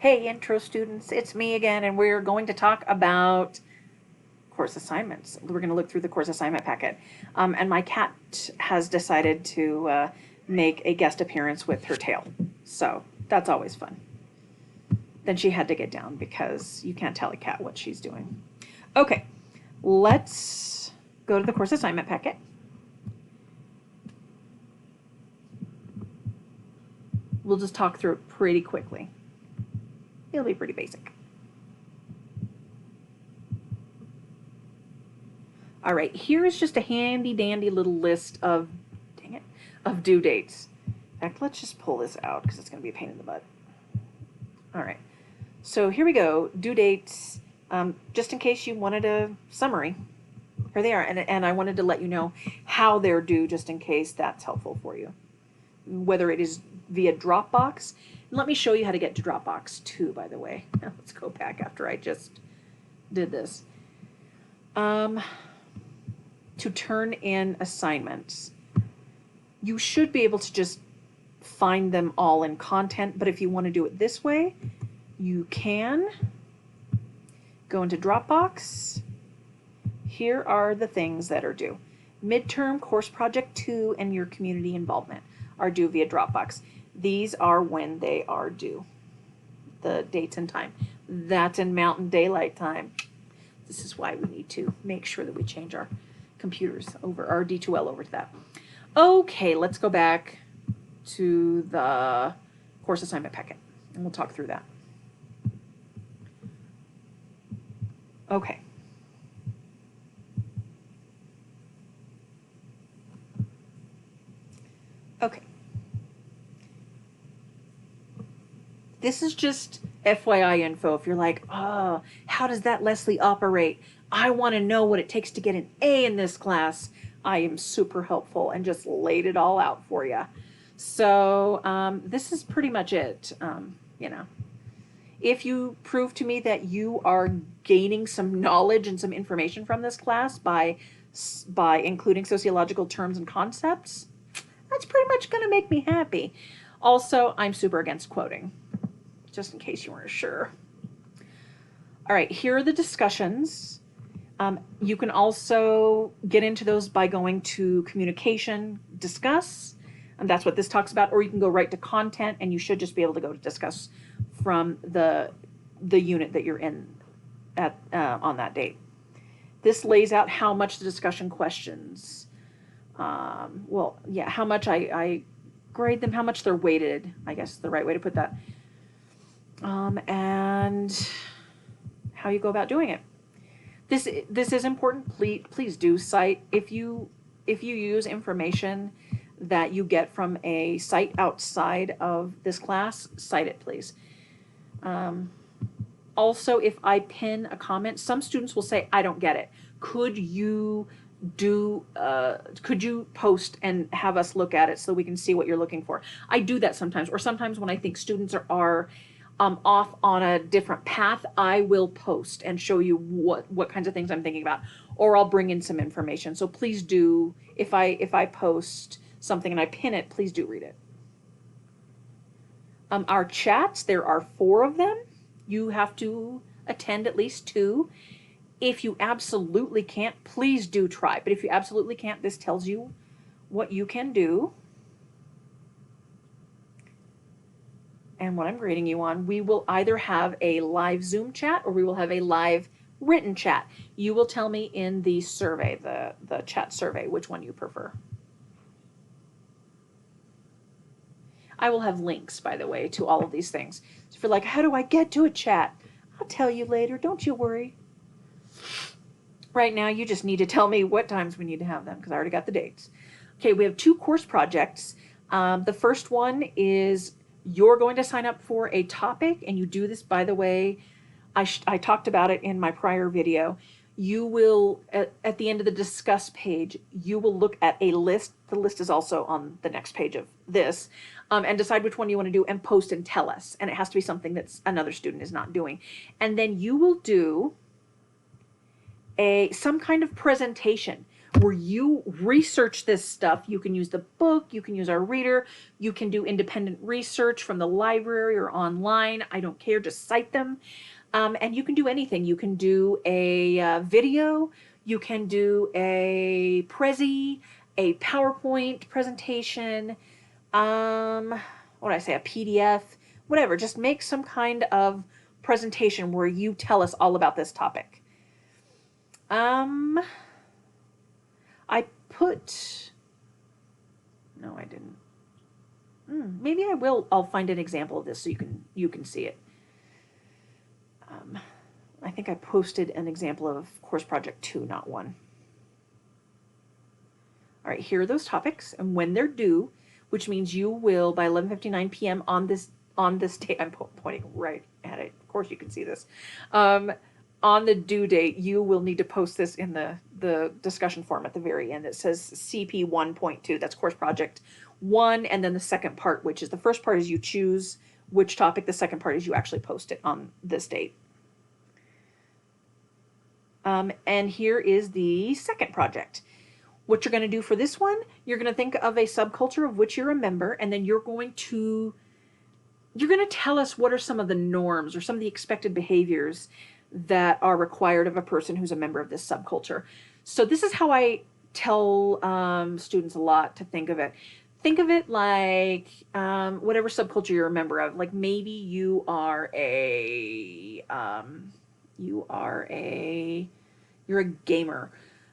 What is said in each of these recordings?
Hey, intro students, it's me again, and we're going to talk about course assignments. We're going to look through the course assignment packet. And my cat has decided to make a guest appearance with her tail. So that's always fun. Then she had to get down because you can't tell a cat what she's doing. Okay, let's go to the course assignment packet. We'll just talk through it pretty quickly. It'll be pretty basic. All right, here is just a handy dandy little list of, of due dates. In fact, let's just pull this out because it's going to be a pain in the butt. All right, so here we go, due dates. Just in case you wanted a summary, here they are. And I wanted to let you know how they're due just in case that's helpful for you. Whether it is via Dropbox. Let me show you how to get to Dropbox too, by the way. Now let's go back after I just did this. To turn in assignments, you should be able to just find them all in content, but if you want to do it this way, you can go into Dropbox. Here are the things that are due. Midterm, Course Project 2, and your community involvement are due via Dropbox. These are when they are due, the dates and time. That's in Mountain Daylight Time. This is why we need to make sure that we change our computers over, our D2L over to that. Okay, let's go back to the course assignment packet and we'll talk through that. Okay. Okay. This is just FYI info. If you're like, oh, how does that Leslie operate? I want to know what it takes to get an A in this class. I am super helpful and just laid it all out for you. So this is pretty much it. If you prove to me that you are gaining some knowledge and some information from this class by including sociological terms and concepts, that's pretty much going to make me happy. Also, I'm super against quoting, just in case you weren't sure. All right, here are the discussions. You can also get into those by going to communication, discuss, and that's what this talks about, or you can go right to content, and you should just be able to go to discuss from the unit that you're in at on that date. This lays out how much the discussion questions, how much I grade them, how much they're weighted, I guess is the right way to put that, and how you go about doing it. This is important. Please do cite if you use information that you get from a site outside of this class, cite it, please. Also, if I pin a comment, some students will say, I don't get it. Could you post and have us look at it so we can see what you're looking for? I do that sometimes, or sometimes when I think students are off on a different path, I will post and show you what kinds of things I'm thinking about, or I'll bring in some information. So please do, if I post something and I pin it, please do read it. Our chats, there are 4 of them. You have to attend at least 2. If you absolutely can't, please do try. But if you absolutely can't, this tells you what you can do. And what I'm grading you on, we will either have a live Zoom chat or we will have a live written chat. You will tell me in the survey, the chat survey, which one you prefer. I will have links, by the way, to all of these things. So if you're like, how do I get to a chat? I'll tell you later, don't you worry. Right now, you just need to tell me what times we need to have them because I already got the dates. Okay, we have 2 course projects. The first one is you're going to sign up for a topic, and you do this, by the way, I talked about it in my prior video. You will, at the end of the discuss page, you will look at a list. The list is also on the next page of this, and decide which one you want to do and post and tell us. And it has to be something that's another student is not doing. And then you will do some kind of presentation where you research this stuff. You can use the book, you can use our reader, you can do independent research from the library or online. I don't care, just cite them. And you can do anything. You can do a video, you can do a Prezi, a PowerPoint presentation, what did I say, a PDF, whatever. Just make some kind of presentation where you tell us all about this topic. I put, no, I didn't. Maybe I will. I'll find an example of this so you can see it. I think I posted an example of course project 2, not 1. All right, here are those topics, and when they're due, which means you will by 11:59 p.m. on this date. I'm pointing right at it. Of course, you can see this. On the due date, you will need to post this in the discussion form at the very end. It says CP 1.2. That's course project 1, and then the second part, which is the first part is you choose which topic. The second part is you actually post it on this date. And here is the second project. What you're going to do for this one, you're going to think of a subculture of which you're a member, and then you're going to tell us what are some of the norms or some of the expected behaviors that are required of a person who's a member of this subculture. So this is how I tell students a lot to think of it. Think of it like whatever subculture you're a member of. Like maybe you're a gamer.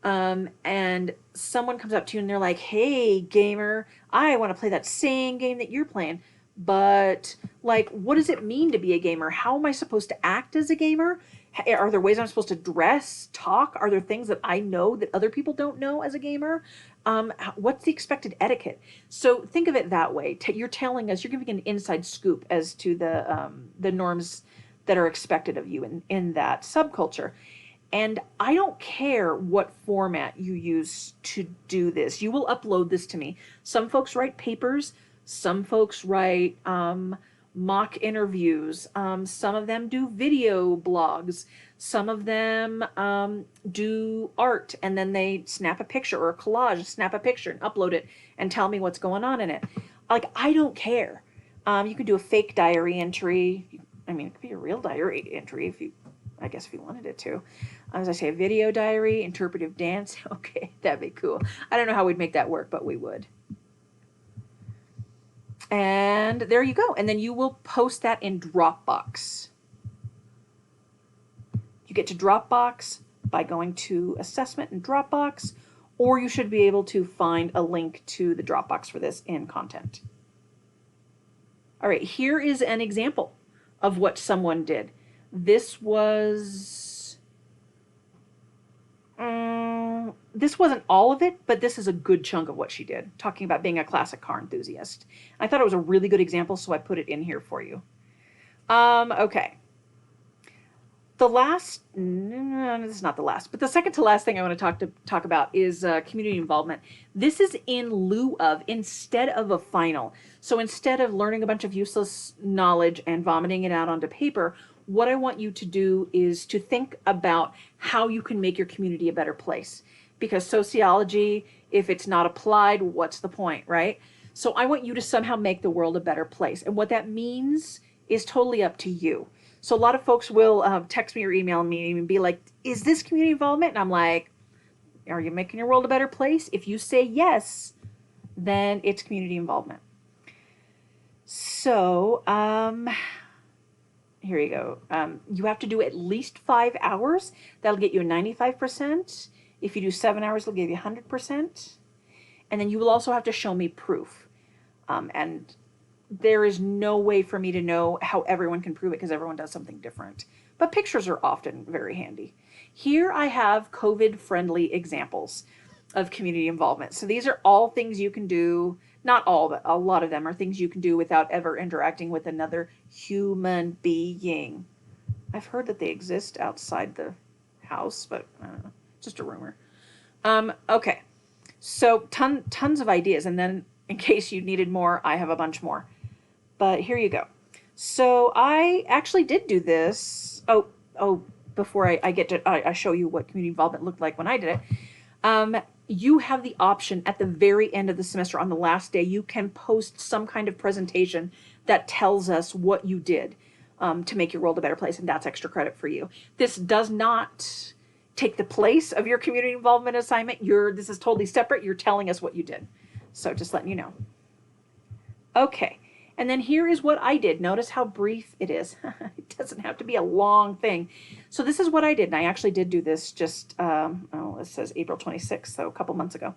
And someone comes up to you and they're like, hey, gamer, I want to play that same game that you're playing. But like, what does it mean to be a gamer? How am I supposed to act as a gamer? Are there ways I'm supposed to dress, talk? Are there things that I know that other people don't know as a gamer? What's the expected etiquette? So think of it that way. You're telling us, you're giving an inside scoop as to the norms that are expected of you in that subculture. And I don't care what format you use to do this. You will upload this to me. Some folks write papers. Some folks write mock interviews. Some of them do video blogs. Some of them do art, and then they snap a picture or a collage, snap a picture and upload it and tell me what's going on in it. Like, I don't care. You could do a fake diary entry. I mean, it could be a real diary entry if you wanted it to. As I say, a video diary, interpretive dance. Okay, that'd be cool. I don't know how we'd make that work, but we would. And there you go. And then you will post that in Dropbox. You get to Dropbox by going to Assessment in Dropbox, or you should be able to find a link to the Dropbox for this in Content. All right, here is an example of what someone did. This wasn't all of it, but this is a good chunk of what she did, talking about being a classic car enthusiast. I thought it was a really good example, so I put it in here for you. Okay. The last, no, this is not the last, but the second to last thing I want to talk about is community involvement. This is in lieu of, instead of a final. So instead of learning a bunch of useless knowledge and vomiting it out onto paper, what I want you to do is to think about how you can make your community a better place. Because sociology, if it's not applied, what's the point, right? So I want you to somehow make the world a better place. And what that means is totally up to you. So a lot of folks will text me or email me and be like, is this community involvement? And I'm like, are you making your world a better place? If you say yes, then it's community involvement. So here you go. You have to do at least 5 hours. That'll get you a 95%. If you do 7 hours, it'll give you 100%. And then you will also have to show me proof. And there is no way for me to know how everyone can prove it because everyone does something different. But pictures are often very handy. Here I have COVID-friendly examples of community involvement. So these are all things you can do. Not all, but a lot of them are things you can do without ever interacting with another human being. I've heard that they exist outside the house, but just a rumor. Okay, so tons of ideas. And then in case you needed more, I have a bunch more. But here you go. So I actually did do this. Oh, before I show you what community involvement looked like when I did it. you have the option at the very end of the semester, on the last day, you can post some kind of presentation that tells us what you did to make your world a better place, and that's extra credit for you. This does not take the place of your community involvement assignment. This is totally separate. You're telling us what you did. So just letting you know. Okay, and then here is what I did. Notice how brief it is. It doesn't have to be a long thing. So this is what I did, and I actually did do this just, it says April 26th, so a couple months ago.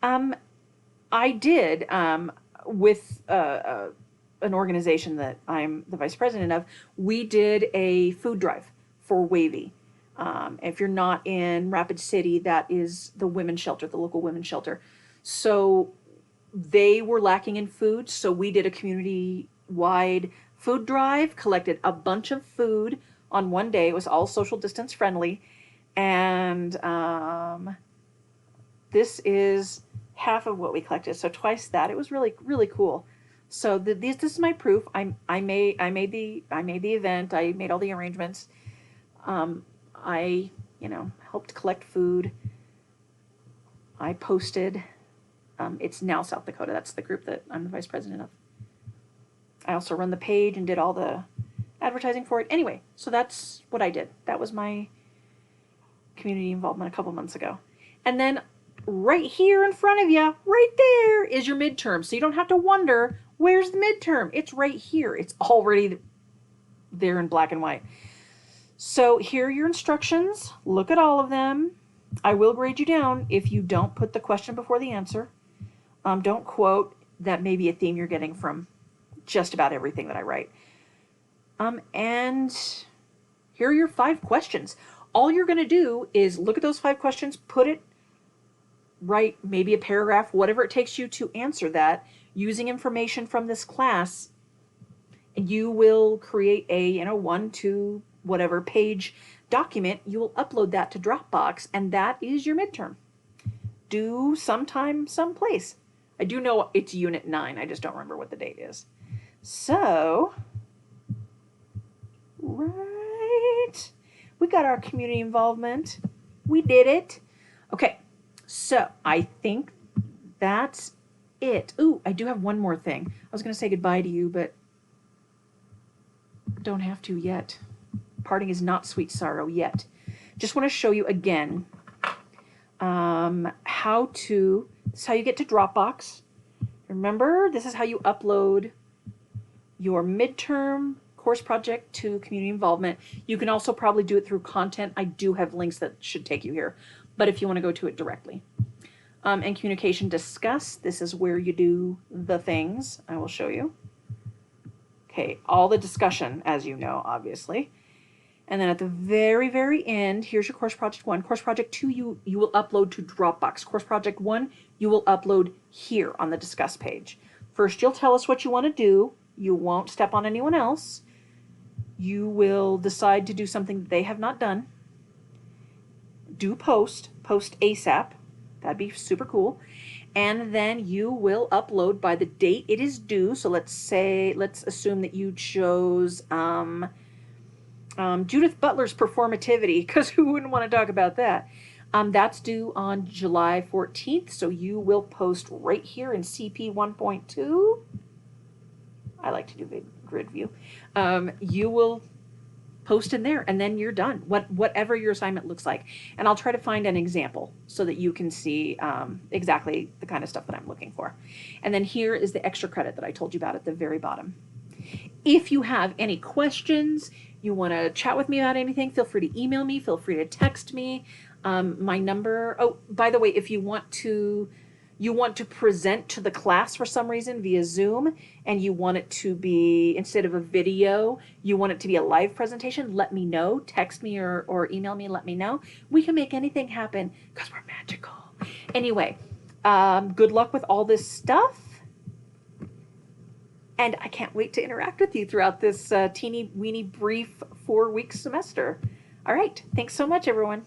I did, with an organization that I'm the vice president of, we did a food drive for Wavy. If you're not in Rapid City, that is the women's shelter, the local women's shelter. So they were lacking in food, so we did a community-wide food drive, collected a bunch of food on one day. It was all social distance friendly, and this is half of what we collected, so twice that. It was really, really cool. So this is my proof. I made the event. I made all the arrangements. I helped collect food. I posted. It's Now South Dakota. That's the group that I'm the vice president of. I also run the page and did all the advertising for it. Anyway, so that's what I did. That was my community involvement a couple months ago. And then right here in front of you, right there, is your midterm. So you don't have to wonder, where's the midterm? It's right here. It's already there in black and white. So here are your instructions. Look at all of them. I will grade you down if you don't put the question before the answer. Don't quote. That may be a theme you're getting from just about everything that I write. And here are your 5 questions. All you're going to do is look at those 5 questions, write maybe a paragraph, whatever it takes you to answer that using information from this class. And you will create a 1, 2, whatever page document. You will upload that to Dropbox, and that is your midterm. Due sometime, someplace. I do know it's Unit 9. I just don't remember what the date is. So, right. We got our community involvement. We did it. Okay, so I think that's it. Ooh, I do have one more thing. I was going to say goodbye to you, but don't have to yet. Parting is not sweet sorrow yet. Just want to show you again this is how you get to Dropbox. Remember, this is how you upload your midterm course project to community involvement. You can also probably do it through content. I do have links that should take you here, but if you want to go to it directly. And communication discuss, this is where you do the things. I will show you. Okay, all the discussion, as you know, obviously. And then at the very, very end, here's your course project 1. Course project 2, you will upload to Dropbox. Course project 1, you will upload here on the discuss page. First, you'll tell us what you want to do. You won't step on anyone else. You will decide to do something they have not done. Do post ASAP. That'd be super cool. And then you will upload by the date it is due. So let's assume that you chose Judith Butler's Performativity, because who wouldn't want to talk about that? That's due on July 14th, so you will post right here in CP 1.2. I like to do grid view. You will post in there, and then you're done, whatever your assignment looks like. And I'll try to find an example so that you can see exactly the kind of stuff that I'm looking for. And then here is the extra credit that I told you about at the very bottom. If you have any questions, you want to chat with me about anything, feel free to email me, feel free to text me. My number, oh, by the way, if you want to present to the class for some reason via Zoom, and you want it to be, instead of a video, you want it to be a live presentation, let me know. Text me or email me, let me know. We can make anything happen because we're magical. Anyway, good luck with all this stuff. And I can't wait to interact with you throughout this teeny weeny brief 4-week semester. All right. Thanks so much, everyone.